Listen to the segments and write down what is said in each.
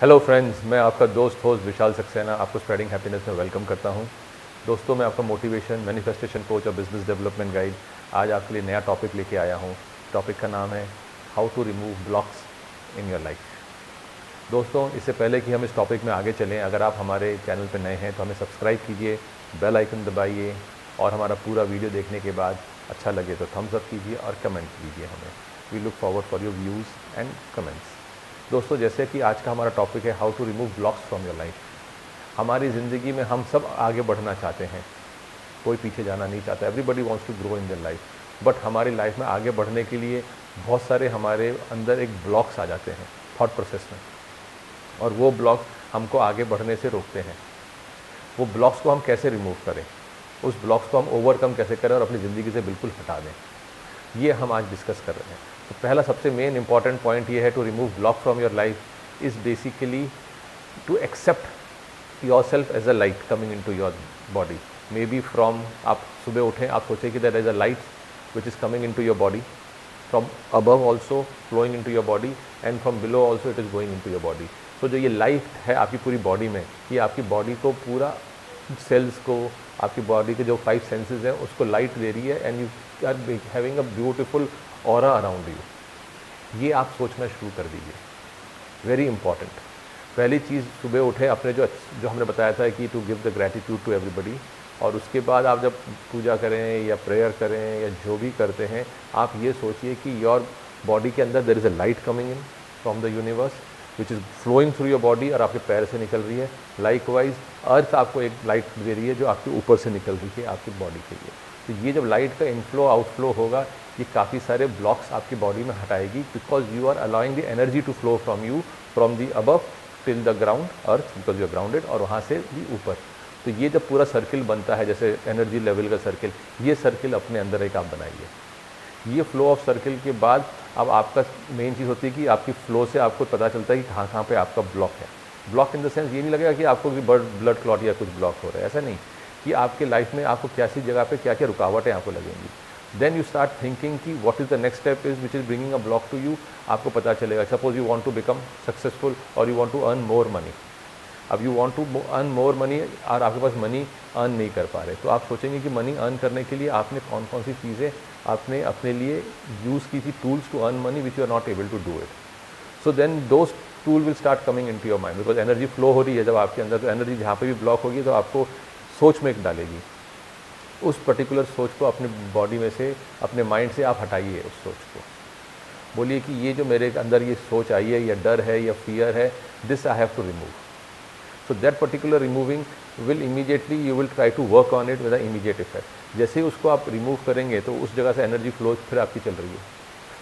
Hello friends, मैं आपका दोस्त होस्ट विशाल सक्सेना आपको स्प्रेडिंग हैप्पीनेस में वेलकम करता हूं। दोस्तों, मैं आपका मोटिवेशन मैनिफेस्टेशन कोच और बिजनेस डेवलपमेंट गाइड आज आपके लिए नया टॉपिक लेके आया हूं। टॉपिक का नाम है how to remove blocks in your life. दोस्तों, इससे पहले कि हम इस टॉपिक में आगे चलें, अगर आप हमारे चैनल पर नए हैं तो हमें सब्सक्राइब कीजिए, बेल आइकन दबाइए और हमारा पूरा वीडियो देखने के बाद अच्छा लगे तो थम्स अप कीजिए और कमेंट कीजिए हमें। We look forward for your views and comments. दोस्तों, जैसे कि आज का हमारा टॉपिक है how to remove blocks from your life. हमारी ज़िंदगी में हम सब आगे बढ़ना चाहते हैं, कोई पीछे जाना नहीं चाहता। Everybody wants to grow in their life, but हमारी लाइफ में आगे बढ़ने के लिए बहुत सारे हमारे अंदर एक ब्लॉक्स आ जाते हैं थॉट प्रोसेस में, और वो ब्लॉक्स हमको आगे बढ़ने से रोकते हैं। वो ब्लॉक्स को हम कैसे रिमूव करें, उस ब्लॉक्स को हम ओवरकम कैसे करें और अपनी ज़िंदगी से बिल्कुल हटा दें, ये हम आज डिस्कस कर रहे हैं। तो पहला सबसे मेन इंपॉर्टेंट पॉइंट ये है to remove block from your life is basically to accept yourself as a light coming into your body. Maybe from, आप सुबह उठें, आप सोचें कि that is a light which is coming into your body from above also flowing into your body and from below also it is going into your body. तो जो ये light है आपकी पूरी body में, ये आपकी body को पूरा सेल्स को, आपकी बॉडी के जो 5 सेंसेस हैं उसको लाइट दे रही है and you are having a beautiful aura around you. ये आप सोचना शुरू कर दीजिए, वेरी इंपॉर्टेंट। पहली चीज़, सुबह उठे, अपने जो हमने बताया था कि to give the gratitude to everybody, और उसके बाद आप जब पूजा करें या प्रेयर करें या जो भी करते हैं, आप ये सोचिए कि योर बॉडी के अंदर there is a light coming in from the universe which is flowing through your body और आपके पैर से निकल रही है। लाइकवाइज अर्थ आपको एक लाइट दे रही है जो आपके ऊपर से निकल रही है आपकी बॉडी के लिए। तो ये जब लाइट का इनफ्लो आउटफ्लो होगा, ये काफ़ी सारे ब्लॉक्स आपकी बॉडी में हटाएगी, because you are allowing the energy to flow from you from the above till the ground earth, because you are grounded, और वहाँ से भी ऊपर। तो ये जब पूरा सर्किल बनता है, जैसे एनर्जी लेवल का सर्किल, ये सर्किल अपने अंदर एक आप बनाइए। ये फ्लो ऑफ सर्किल के बाद अब आपका मेन चीज़ होती है कि आपकी फ्लो से आपको पता चलता है कि कहाँ कहाँ पे आपका ब्लॉक है। ब्लॉक इन द सेंस ये नहीं लगेगा कि आपको भी ब्लड क्लॉट या कुछ ब्लॉक हो रहा है, ऐसा नहीं, कि आपके लाइफ में आपको कैसी जगह पे क्या क्या रुकावटें आपको लगेंगी। देन यू स्टार्ट थिंकिंग कि what is the next step is which is bringing a block to you. आपको पता चलेगा, suppose you want to become successful और you want to earn more money. अब you want to earn more money और आपके पास money earn नहीं कर पा रहे, तो आप सोचेंगे कि मनी अर्न करने के लिए आपने कौन कौन सी चीज़ें आपने अपने लिए यूज़ की थी, tools to earn money which you are not able to do it. So then those tool will start coming into your mind, because energy flow हो रही है जब आपके अंदर, तो एनर्जी जहाँ पे भी ब्लॉक होगी तो आपको सोच में डालेगी। उस पर्टिकुलर सोच को अपने बॉडी में से, अपने माइंड से आप हटाइए उस सोच को। बोलिए कि ये जो मेरे अंदर ये सोच आई है, या डर है, या फियर है, this I have to remove. So that particular removing will immediately, you will try to work on it with a immediate effect. जैसे ही उसको आप रिमूव करेंगे तो उस जगह से एनर्जी फ्लो फिर आपकी चल रही है।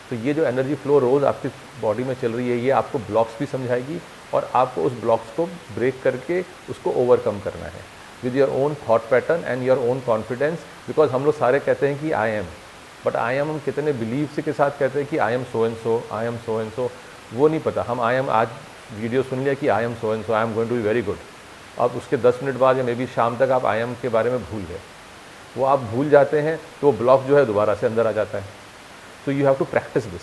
तो ये जो एनर्जी फ्लो रोज़ आपकी बॉडी में चल रही है, ये आपको ब्लॉक्स भी समझाएगी और आपको उस ब्लॉक्स को ब्रेक करके उसको ओवरकम करना है with your own thought pattern and your own confidence. Because हम लोग सारे कहते हैं कि I M, but I am हम कितने बिलीव से के साथ कहते हैं कि I am so and so, I am so and सो, वो नहीं पता। हम आई एम, आज वीडियो सुन लिया कि I am so and so, I am going to be very good, अब उसके 10 मिनट बाद या मे बी शाम तक आप आई एम के बारे में भूल गए। वो आप भूल जाते हैं तो वो ब्लॉक जो है दोबारा से अंदर आ जाता है। तो you have to practise this.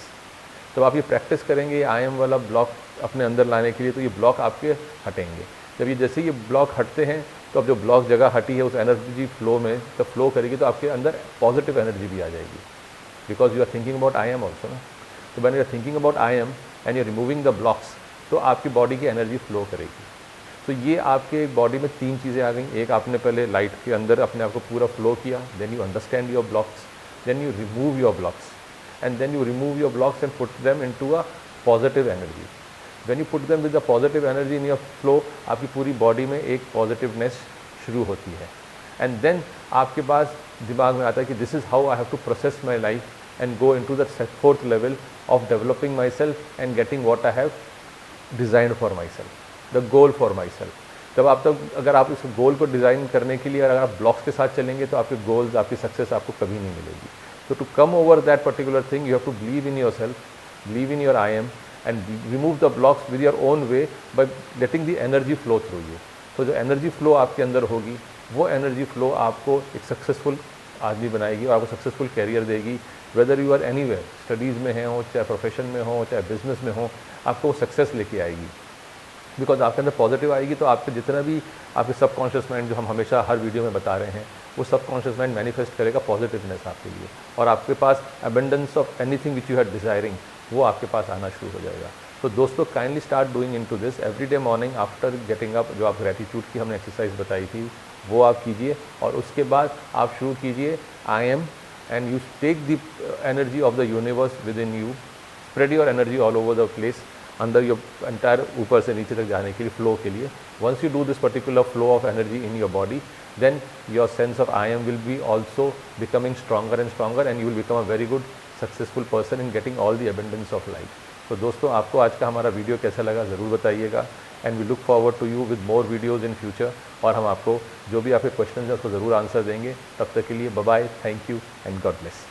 तो आप ये प्रैक्टिस करेंगे आई एम वाला ब्लॉक अपने अंदर लाने के लिए, तो ये ब्लॉक आपके हटेंगे। जब ये जैसे ये ब्लॉक हटते हैं, तो अब जो ब्लॉक जगह हटी है उस एनर्जी फ्लो में जब फ्लो करेगी तो आपके अंदर पॉजिटिव एनर्जी भी आ जाएगी, because you are thinking about I am also ना। तो when you are thinking about I am and you removing the blocks, तो आपकी बॉडी की एनर्जी फ्लो करेगी। तो ये आपके बॉडी में 3 चीज़ें आ गई। एक, आपने पहले लाइट के अंदर अपने आप को पूरा फ्लो किया, then you understand your blocks, then you remove your blocks, and then you remove your blocks and put them into a positive energy. When you put them with the positive energy in your flow, आपकी पूरी body में एक positiveness शुरू होती है। And then आपके पास दिमाग में आता है कि this is how I have to process my life and go into the 4th level of developing myself and getting what I have designed for myself, the goal for myself. जब आप तक, अगर आप इस गोल को design करने के लिए अगर आप ब्लॉक्स के साथ चलेंगे तो आपके गोल्स, आपकी सक्सेस आपको कभी नहीं मिलेगी। So to come over that particular thing, you have to believe in yourself, believe in your I am, and remove the blocks with your own way by letting the energy flow through you. तो जो energy flow आपके अंदर होगी, वो energy flow आपको एक successful आदमी बनाएगी और आपको सक्सेसफुल कैरियर देगी। Whether you are anywhere, studies में हो, चाहे प्रोफेशन में हो, चाहे बिजनेस में हो, आपको वो सक्सेस लेके आएगी। बिकॉज आपके अंदर पॉजिटिव आएगी तो आपके जितना भी आपके सबकॉन्शियस माइंड जो हम हमेशा हर वीडियो में बता रहे हैं, वो सबकॉन्शियस माइंड मैनिफेस्ट करेगा पॉजिटिवनेस आपके लिए, और आपके पास abundance of anything which you are desiring वो आपके पास आना शुरू हो जाएगा। तो दोस्तों kindly start doing into this every day morning after getting up. जो आप ग्रेटिट्यूड की हमने एक्सरसाइज बताई थी वो आप कीजिए, और उसके बाद आप शुरू कीजिए I am, and you take the energy of the universe within you, spread your energy all over the place, अंदर योर एंटायर ऊपर से नीचे तक जाने के लिए फ्लो के लिए। Once you do this particular flow of energy in your body, then your sense of I am will be also becoming stronger and stronger, and you will become a very good successful person in getting all the abundance of life. तो दोस्तों आपको आज का हमारा video कैसा लगा ज़रूर बताइएगा, and we look forward to you with more videos in future, और हम आपको जो भी आपके क्वेश्चन हैं उसको ज़रूर आंसर देंगे। तब तक के लिए bye bye, thank you and God bless.